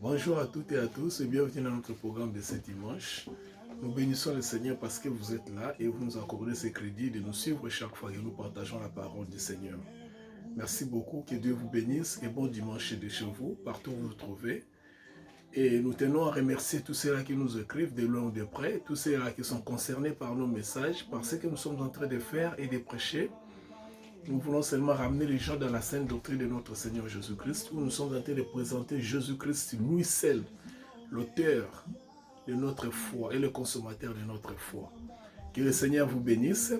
Bonjour à toutes et à tous et bienvenue dans notre programme de ce dimanche. Nous bénissons le Seigneur parce que vous êtes là et vous nous accordez ce crédit de nous suivre chaque fois que nous partageons la parole du Seigneur. Merci beaucoup, que Dieu vous bénisse et bon dimanche de chez vous, partout où vous vous trouvez. Et nous tenons à remercier tous ceux-là qui nous écrivent de loin ou de près, tous ceux-là qui sont concernés par nos messages, par ce que nous sommes en train de faire et de prêcher. Nous voulons seulement ramener les gens dans la sainte doctrine de notre Seigneur Jésus-Christ, où nous sommes en train de présenter Jésus-Christ, lui seul, l'auteur de notre foi et le consommateur de notre foi. Que le Seigneur vous bénisse.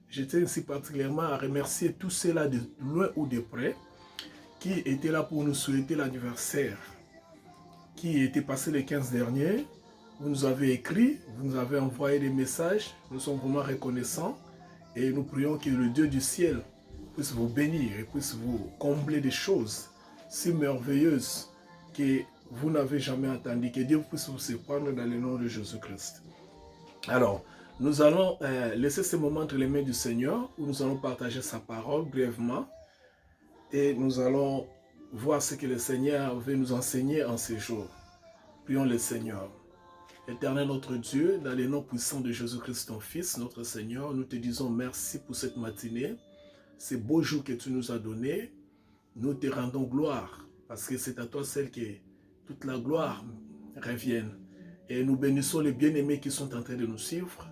Je tiens ici particulièrement à remercier tous ceux-là de loin ou de près qui étaient là pour nous souhaiter l'anniversaire qui était passé le 15 dernier. Vous nous avez écrit, vous nous avez envoyé des messages. Nous sommes vraiment reconnaissants et nous prions que le Dieu du ciel puisse vous bénir et puisse vous combler des choses si merveilleuses que vous n'avez jamais entendues. Que Dieu puisse vous surprendre dans le nom de Jésus-Christ. Alors, nous allons laisser ce moment entre les mains du Seigneur où nous allons partager sa parole brièvement et nous allons voir ce que le Seigneur veut nous enseigner en ces jours. Prions le Seigneur. Éternel notre Dieu, dans le nom puissant de Jésus-Christ, ton Fils, notre Seigneur, nous te disons merci pour cette matinée, ces beaux jours que tu nous as donnés. Nous te rendons gloire, parce que c'est à toi celle que toute la gloire revienne. Et nous bénissons les bien-aimés qui sont en train de nous suivre.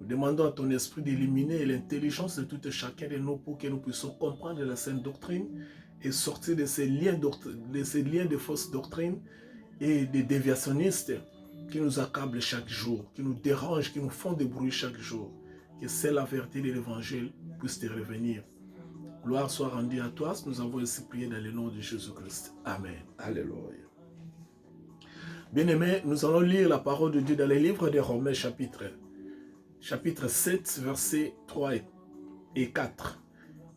Nous demandons à ton esprit d'illuminer l'intelligence de tout chacun de nous pour que nous puissions comprendre la sainte doctrine et sortir de ces liens de fausses doctrines et des déviationnistes qui nous accablent chaque jour, qui nous dérangent, qui nous font des bruits chaque jour. Que c'est la vérité de l'évangile puisse te revenir. Gloire soit rendue à toi. Nous avons ainsi prié dans le nom de Jésus-Christ. Amen. Alléluia. Bien-aimés, nous allons lire la parole de Dieu dans les livres de Romains chapitre 7, versets 3 et 4.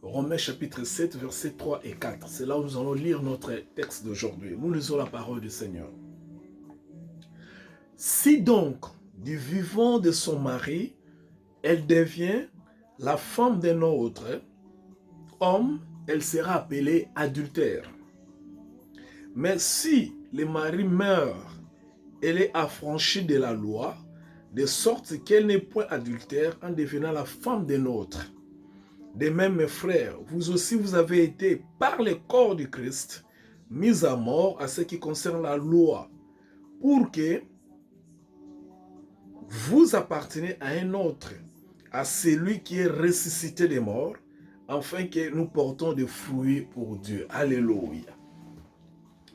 Romains chapitre 7, versets 3 et 4. C'est là où nous allons lire notre texte d'aujourd'hui. Nous lisons la parole du Seigneur. Si donc, du vivant de son mari, elle devient la femme d'un autre homme, elle sera appelée adultère. Mais si le mari meurt, elle est affranchie de la loi, de sorte qu'elle n'est point adultère en devenant la femme d'un autre. De même, mes frères, vous aussi vous avez été, par le corps du Christ, mis à mort à ce qui concerne la loi, pour que vous appartenez à un autre, à celui qui est ressuscité des morts, afin que nous portons des fruits pour Dieu. Alléluia.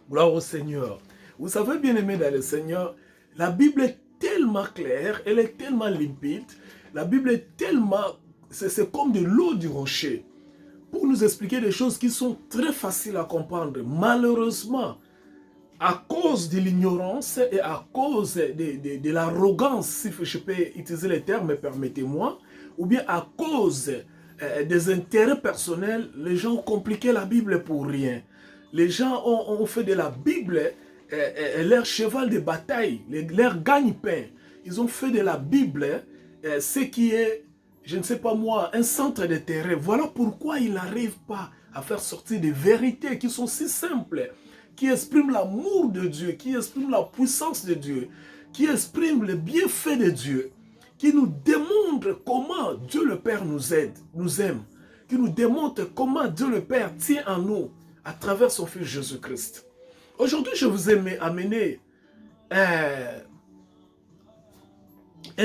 Gloire au Seigneur. Vous savez, bien aimé dans le Seigneur, la Bible est tellement claire, elle est tellement limpide, la Bible est tellement, c'est comme de l'eau du rocher, pour nous expliquer des choses qui sont très faciles à comprendre. Malheureusement, à cause de l'ignorance et à cause de l'arrogance, si je peux utiliser les termes, permettez-moi, ou bien à cause des intérêts personnels, les gens ont compliqué la Bible pour rien. Les gens ont fait de la Bible leur cheval de bataille, leur gagne-pain. Ils ont fait de la Bible ce qui est, je ne sais pas moi, un centre de terrain. Voilà pourquoi ils n'arrivent pas à faire sortir des vérités qui sont si simples, qui expriment l'amour de Dieu, qui expriment la puissance de Dieu, qui expriment le bienfait de Dieu, qui nous démontrent comment Dieu le Père nous aide, nous aime, qui nous démontrent comment Dieu le Père tient en nous à travers son Fils Jésus-Christ. Aujourd'hui, je vous ai amené un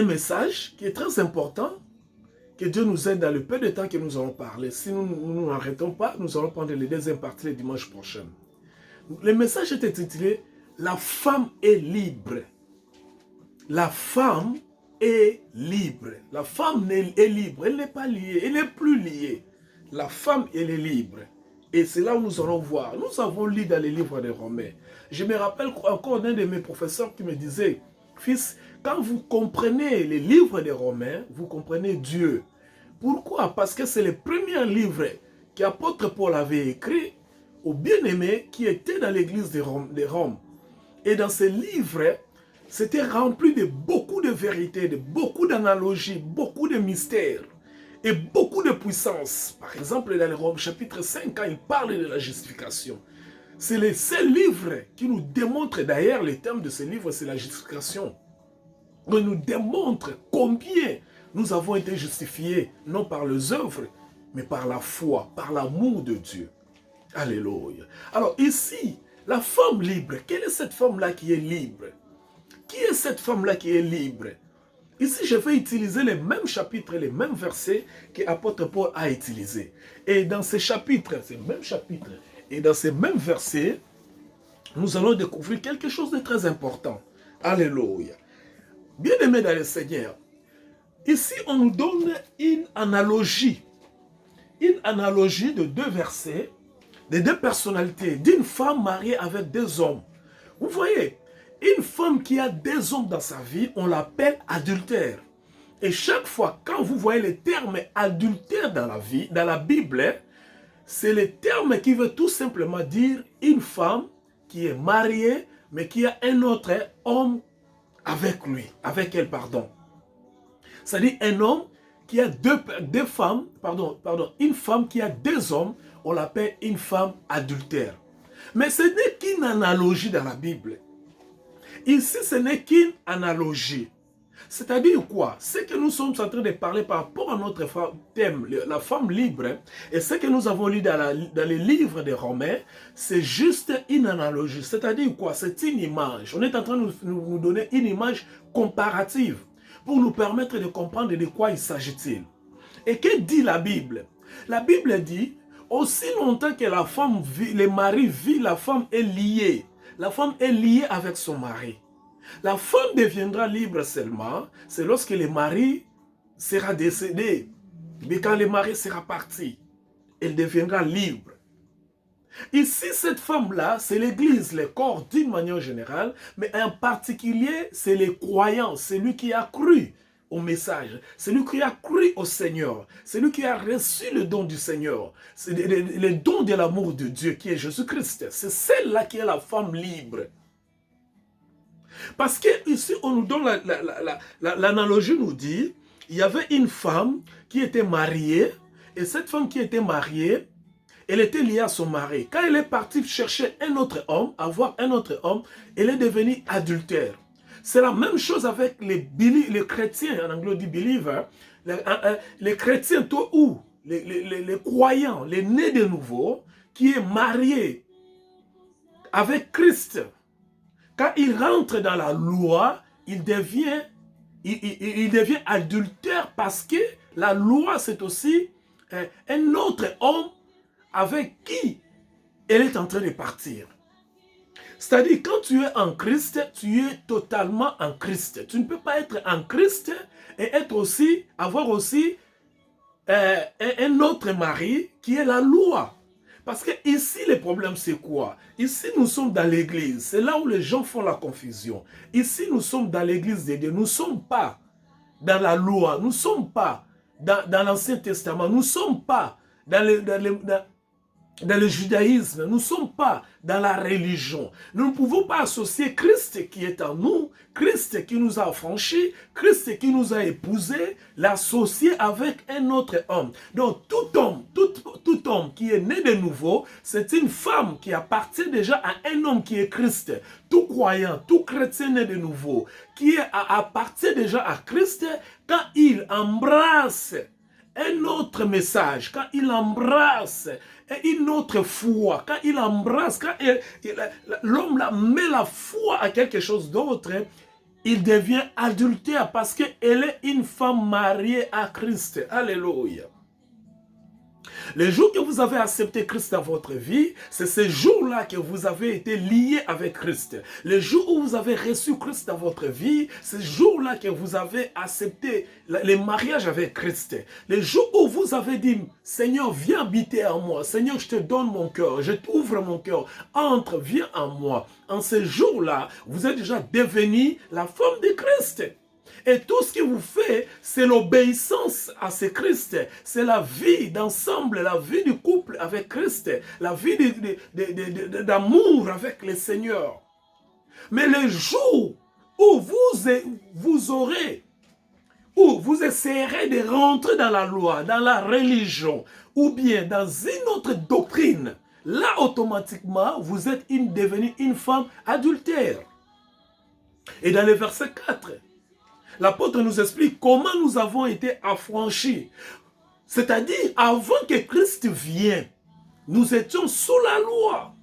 message qui est très important, que Dieu nous aide dans le peu de temps que nous allons parler. Si nous ne n'arrêtons pas, nous allons prendre les deuxième partie le dimanche prochain. Le message est intitulé « La femme est libre ». La femme est libre. La femme est libre. Elle n'est pas liée. Elle n'est plus liée. La femme, elle est libre. Et c'est là où nous allons voir. Nous avons lu dans les livres des Romains. Je me rappelle encore d'un de mes professeurs qui me disait « Fils, quand vous comprenez les livres des Romains, vous comprenez Dieu. » Pourquoi? Parce que c'est le premier livre qu'apôtre Paul avait écrit aux bien-aimés qui étaient dans l'église de Rome. Et dans ce livre, c'était rempli de beaucoup de vérités, de beaucoup d'analogies, beaucoup de mystères et beaucoup de puissance. Par exemple, dans le Rome chapitre 5, quand il parle de la justification, C'est le seul livre qui nous démontre, d'ailleurs, le thème de ce livre, c'est la justification. Il nous démontre combien nous avons été justifiés, non par les œuvres, mais par la foi, par l'amour de Dieu. Alléluia. Alors ici, la femme libre, quelle est cette femme-là qui est libre? Qui est cette femme-là qui est libre? Ici, je vais utiliser les mêmes chapitres, les mêmes versets que l'apôtre Paul a utilisés. Et dans ces chapitres, et dans ces mêmes versets, nous allons découvrir quelque chose de très important. Alléluia. Bien-aimés dans le Seigneur, ici, on nous donne une analogie de deux versets, de deux personnalités, d'une femme mariée avec deux hommes. Vous voyez, une femme qui a deux hommes dans sa vie, on l'appelle adultère. Et chaque fois, quand vous voyez le terme adultère dans la Bible, c'est le terme qui veut tout simplement dire une femme qui est mariée, mais qui a un autre homme avec lui, avec elle, pardon. C'est-à-dire un homme qui a deux femmes, une femme qui a deux hommes, on l'appelle une femme adultère. Mais ce n'est qu'une analogie dans la Bible. Ici, ce n'est qu'une analogie. C'est-à-dire quoi? Ce que nous sommes en train de parler par rapport à notre thème, la femme libre, et ce que nous avons lu dans les livres des Romains, c'est juste une analogie. C'est-à-dire quoi? C'est une image. On est en train de nous donner une image comparative pour nous permettre de comprendre de quoi il s'agit-il. Et que dit la Bible? La Bible dit, aussi longtemps que la femme vit, le mari vit, la femme est liée. La femme est liée avec son mari. La femme deviendra libre seulement, c'est lorsque le mari sera décédé. Mais quand le mari sera parti, elle deviendra libre. Ici, cette femme-là, c'est l'Église, le corps d'une manière générale, mais en particulier, c'est les croyants, c'est lui qui a cru au message, c'est lui qui a cru au Seigneur, c'est lui qui a reçu le don du Seigneur, c'est le don de l'amour de Dieu qui est Jésus-Christ. C'est celle-là qui est la femme libre. Parce que ici, on nous donne l'analogie nous dit, il y avait une femme qui était mariée, et cette femme qui était mariée, elle était liée à son mari. Quand elle est partie chercher un autre homme, avoir un autre homme, elle est devenue adultère. C'est la même chose avec les chrétiens, en anglais on dit believer, les chrétiens, ou les croyants, les nés de nouveau, qui est marié avec Christ. Quand il rentre dans la loi, il devient adultère parce que la loi, c'est aussi un autre homme avec qui elle est en train de partir. C'est-à-dire, quand tu es en Christ, tu es totalement en Christ. Tu ne peux pas être en Christ et avoir aussi un autre mari qui est la loi. Parce que ici, le problème, c'est quoi? Ici, nous sommes dans l'église. C'est là où les gens font la confusion. Ici, nous sommes dans l'église de Dieu. Nous ne sommes pas dans la loi. Nous ne sommes pas dans l'Ancien Testament. Nous ne sommes pas dans le judaïsme. Nous ne sommes pas dans la religion. Nous ne pouvons pas associer Christ qui est en nous, Christ qui nous a affranchis, Christ qui nous a épousés, l'associer avec un autre homme. Donc tout homme qui est né de nouveau, c'est une femme qui appartient déjà à un homme qui est Christ. Tout croyant, tout chrétien né de nouveau, qui appartient déjà à Christ, quand il embrasse un autre message, quand il embrasse une autre foi, quand il embrasse, quand l'homme met la foi à quelque chose d'autre, il devient adultère parce qu'elle est une femme mariée à Christ. Alléluia. Le jour que vous avez accepté Christ dans votre vie, c'est ce jour-là que vous avez été lié avec Christ. Le jour où vous avez reçu Christ dans votre vie, c'est ce jour-là que vous avez accepté le mariage avec Christ. Le jour où vous avez dit, Seigneur, viens habiter en moi. Seigneur, je te donne mon cœur, je t'ouvre mon cœur. Entre, viens en moi. En ce jour-là, vous êtes déjà devenu la femme de Christ. Et tout ce qui vous fait, c'est l'obéissance à ce Christ. C'est la vie d'ensemble, la vie du couple avec Christ. La vie d'amour avec le Seigneur. Mais le jour où vous essayerez de rentrer dans la loi, dans la religion, ou bien dans une autre doctrine, là, automatiquement, vous êtes devenue une femme adultère. Et dans le verset 4, l'apôtre nous explique comment nous avons été affranchis. C'est-à-dire, avant que Christ vienne, nous étions sous la loi.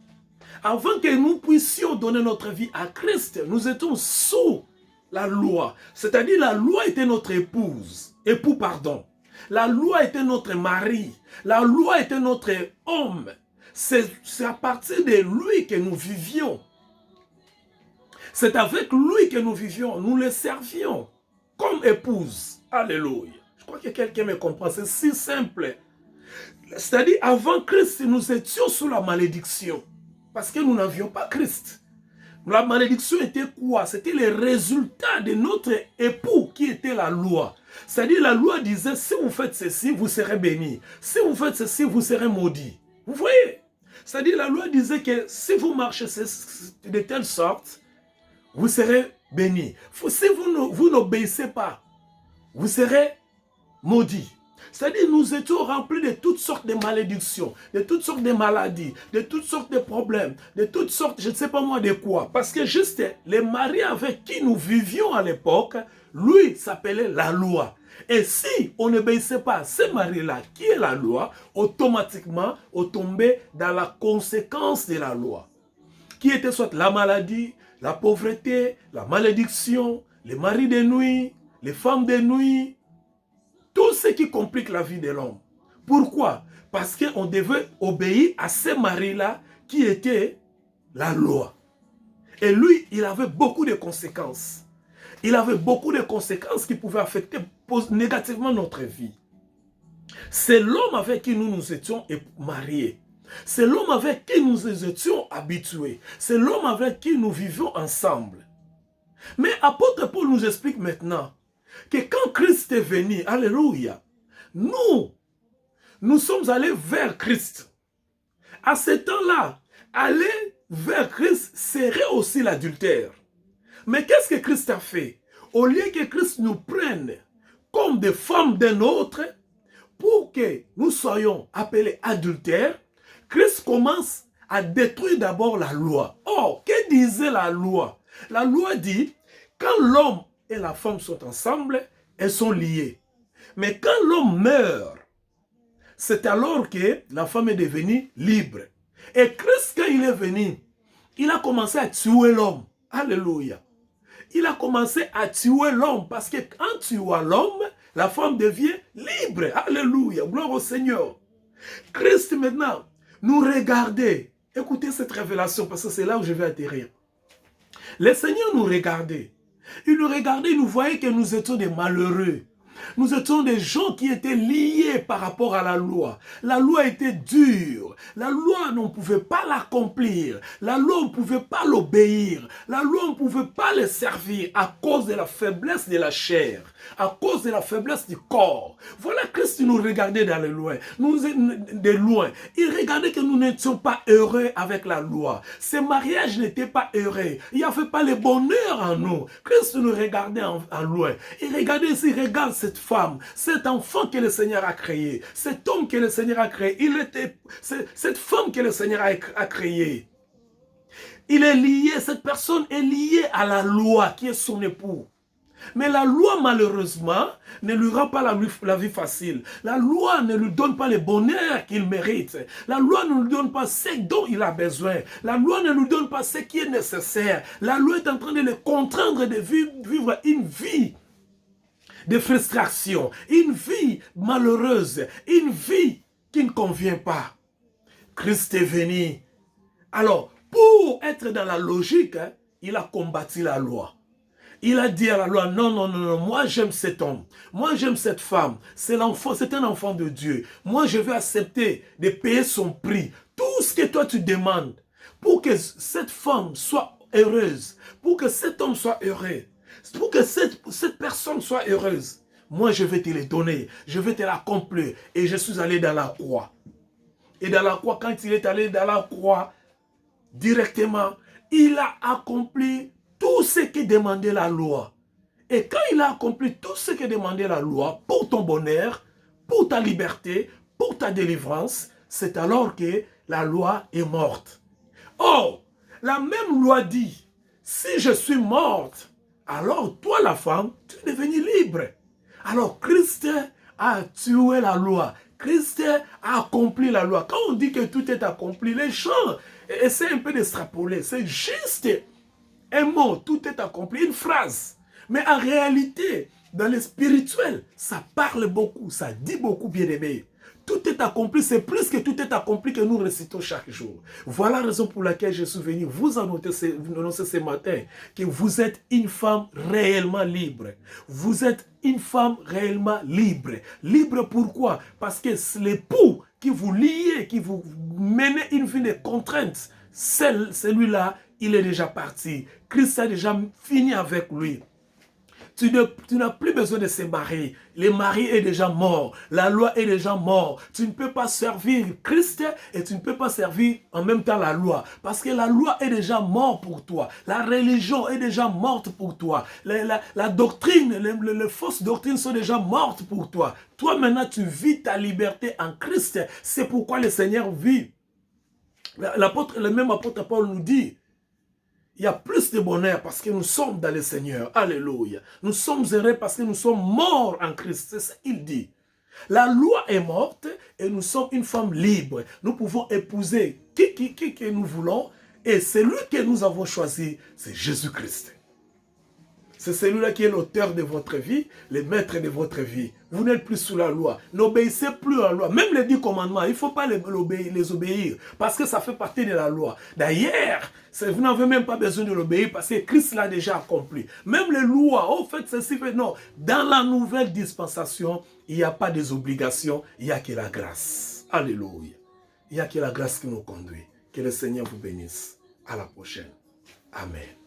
Avant que nous puissions donner notre vie à Christ, nous étions sous la loi. C'est-à-dire, la loi était notre époux, pardon. La loi était notre mari. La loi était notre homme. C'est à partir de lui que nous vivions. C'est avec lui que nous vivions. Nous le servions comme épouse. Alléluia. Je crois que quelqu'un me comprend. C'est si simple. C'est-à-dire, avant Christ, nous étions sous la malédiction. Parce que nous n'avions pas Christ. La malédiction était quoi? C'était le résultat de notre époux qui était la loi. C'est-à-dire, la loi disait, si vous faites ceci, vous serez béni. Si vous faites ceci, vous serez maudit. Vous voyez? C'est-à-dire, la loi disait que si vous marchez de telle sorte, vous serez béni. Si vous n'obéissez pas, vous serez maudit. C'est-à-dire, nous étions remplis de toutes sortes de malédictions, de toutes sortes de maladies, de toutes sortes de problèmes, de toutes sortes, je ne sais pas moi de quoi. Parce que juste, les maris avec qui nous vivions à l'époque, lui s'appelait la loi. Et si on n'obéissait pas à ce mari-là, qui est la loi, automatiquement, on tombait dans la conséquence de la loi. Qui était soit la maladie, la pauvreté, la malédiction, les maris de nuit, les femmes de nuit, tout ce qui complique la vie de l'homme. Pourquoi? Parce qu'on devait obéir à ce mari-là qui était la loi. Et lui, il avait beaucoup de conséquences. Il avait beaucoup de conséquences qui pouvaient affecter négativement notre vie. C'est l'homme avec qui nous étions mariés. C'est l'homme avec qui nous étions habitués. C'est l'homme avec qui nous vivions ensemble. Mais apôtre Paul nous explique maintenant que quand Christ est venu, alléluia, nous sommes allés vers Christ. À ce temps-là, aller vers Christ serait aussi l'adultère. Mais qu'est-ce que Christ a fait? Au lieu que Christ nous prenne comme des femmes d'un autre, pour que nous soyons appelés adultères, Christ commence à détruire d'abord la loi. Or, que disait la loi? La loi dit, quand l'homme et la femme sont ensemble, elles sont liées. Mais quand l'homme meurt, c'est alors que la femme est devenue libre. Et Christ, quand il est venu, il a commencé à tuer l'homme. Alléluia. Il a commencé à tuer l'homme parce que en tuant l'homme, la femme devient libre. Alléluia. Gloire au Seigneur. Christ maintenant nous regardait. Écoutez cette révélation parce que c'est là où je vais atterrir. Le Seigneur nous regardait. Il nous regardait, il nous voyait que nous étions des malheureux. Nous étions des gens qui étaient liés par rapport à la loi. La loi était dure. La loi, on ne pouvait pas l'accomplir. La loi, on ne pouvait pas l'obéir. La loi, on ne pouvait pas le servir à cause de la faiblesse de la chair, à cause de la faiblesse du corps. Voilà Christ nous regardait dans le loin. De loin. Il regardait que nous n'étions pas heureux avec la loi. Ce mariage n'était pas heureux. Il n'y avait pas le bonheur en nous. Christ nous regardait en loin. Il regardait ici, regarde cette femme, cet enfant que le Seigneur a créé, cet homme que le Seigneur a créé, cette femme que le Seigneur a créée. Il est lié, cette personne est liée à la loi qui est son époux. Mais la loi, malheureusement, ne lui rend pas la vie facile. La loi ne lui donne pas le bonheur qu'il mérite. La loi ne lui donne pas ce dont il a besoin. La loi ne lui donne pas ce qui est nécessaire. La loi est en train de le contraindre de vivre une vie de frustration, une vie malheureuse, une vie qui ne convient pas. Christ est venu. Alors, pour être dans la logique, il a combattu la loi. Il a dit à la loi, non, non, non, non, moi j'aime cet homme, moi j'aime cette femme, c'est un enfant de Dieu. Moi je vais accepter de payer son prix. Tout ce que toi tu demandes pour que cette femme soit heureuse, pour que cet homme soit heureux, pour que cette personne soit heureuse, moi je vais te les donner, je vais te l'accomplir. Et je suis allé dans la croix. Et dans la croix, quand il est allé dans la croix, directement, il a accompli tout ce que demandait la loi. Et quand il a accompli tout ce que demandait la loi pour ton bonheur, pour ta liberté, pour ta délivrance, c'est alors que la loi est morte. Or, la même loi dit, si je suis morte, alors toi la femme, tu es devenue libre. Alors Christ a tué la loi. Christ a accompli la loi. Quand on dit que tout est accompli, les gens essaient un peu d'extrapoler. C'est juste un mot, tout est accompli, une phrase. Mais en réalité, dans le spirituel, ça parle beaucoup, ça dit beaucoup, bien aimé. Tout est accompli, c'est plus que tout est accompli que nous récitons chaque jour. Voilà la raison pour laquelle je suis venu vous annoncer ce matin que vous êtes une femme réellement libre. Vous êtes une femme réellement libre. Libre pourquoi? Parce que l'époux qui vous lie, qui vous mène une vie de contraintes, celui-là, il est déjà parti. Christ a déjà fini avec lui. Tu n'as plus besoin de se marier. Le mari est déjà mort. La loi est déjà morte. Tu ne peux pas servir Christ et tu ne peux pas servir en même temps la loi. Parce que la loi est déjà morte pour toi. La religion est déjà morte pour toi. La doctrine, les fausses doctrines sont déjà mortes pour toi. Toi maintenant tu vis ta liberté en Christ. C'est pourquoi le Seigneur vit. Le même apôtre Paul nous dit, il y a plus de bonheur parce que nous sommes dans le Seigneur. Alléluia. Nous sommes heureux parce que nous sommes morts en Christ. C'est ce qu'il dit. La loi est morte et nous sommes une femme libre. Nous pouvons épouser qui que nous voulons. Et celui que nous avons choisi, c'est Jésus-Christ. C'est celui-là qui est l'auteur de votre vie, le maître de votre vie. Vous n'êtes plus sous la loi. N'obéissez plus à la loi. Même les 10 commandements, il ne faut pas les obéir parce que ça fait partie de la loi. D'ailleurs, vous n'avez même pas besoin de l'obéir parce que Christ l'a déjà accompli. Même les lois, oh, faites ceci, faites non. Dans la nouvelle dispensation, il n'y a pas des obligations, il n'y a que la grâce. Alléluia. Il n'y a que la grâce qui nous conduit. Que le Seigneur vous bénisse. À la prochaine. Amen.